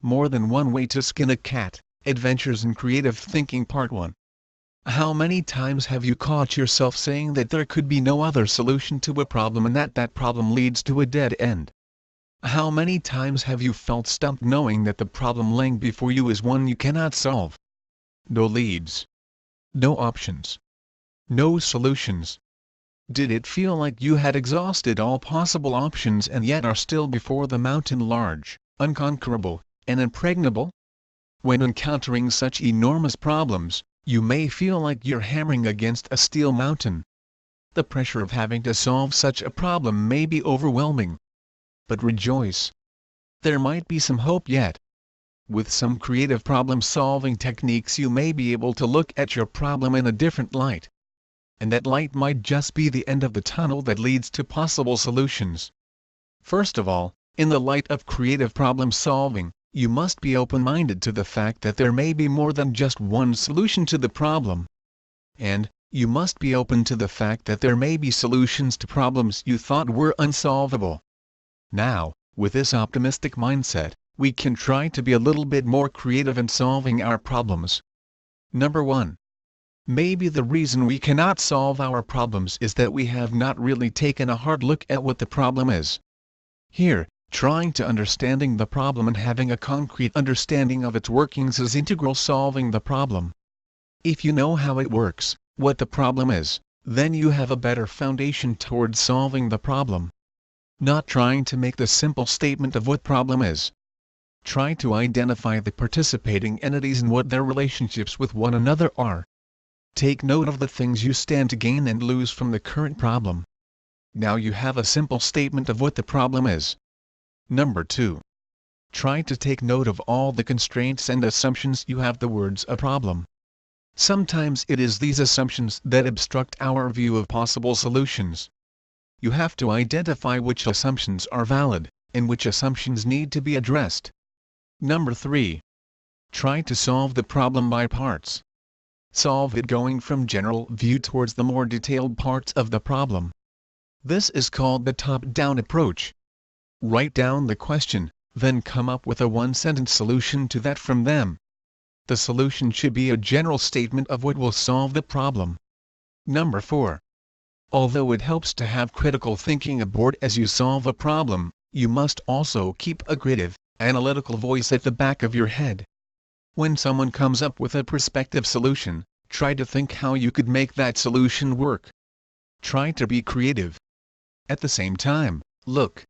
More Than One Way to Skin a Cat, Adventures in Creative Thinking Part 1. How many times have you caught yourself saying that there could be no other solution to a problem and that problem leads to a dead end? How many times have you felt stumped knowing that the problem lying before you is one you cannot solve? No leads. No options. No solutions. Did it feel like you had exhausted all possible options and yet are still before the mountain large, unconquerable, and impregnable? When encountering such enormous problems, you may feel like you're hammering against a steel mountain. The pressure of having to solve such a problem may be overwhelming. But rejoice. There might be some hope yet. With some creative problem-solving techniques you may be able to look at your problem in a different light. And that light might just be the end of the tunnel that leads to possible solutions. First of all, in the light of creative problem-solving, you must be open-minded to the fact that there may be more than just one solution to the problem. And, you must be open to the fact that there may be solutions to problems you thought were unsolvable. Now, with this optimistic mindset, we can try to be a little bit more creative in solving our problems. Number 1. Maybe the reason we cannot solve our problems is that we have not really taken a hard look at what the problem is. Here, trying to understanding the problem and having a concrete understanding of its workings is integral solving the problem. If you know how it works, what the problem is, then you have a better foundation towards solving the problem. Not trying to make the simple statement of what problem is. Try to identify the participating entities and what their relationships with one another are. Take note of the things you stand to gain and lose from the current problem. Now you have a simple statement of what the problem is. Number 2. Try to take note of all the constraints and assumptions you have towards a problem. Sometimes it is these assumptions that obstruct our view of possible solutions. You have to identify which assumptions are valid, and which assumptions need to be addressed. Number 3. Try to solve the problem by parts. Solve it going from general view towards the more detailed parts of the problem. This is called the top-down approach. Write down the question, then come up with a one-sentence solution to that from them. The solution should be a general statement of what will solve the problem. Number 4. Although it helps to have critical thinking aboard as you solve a problem, you must also keep a creative, analytical voice at the back of your head. When someone comes up with a prospective solution, try to think how you could make that solution work. Try to be creative. At the same time, look,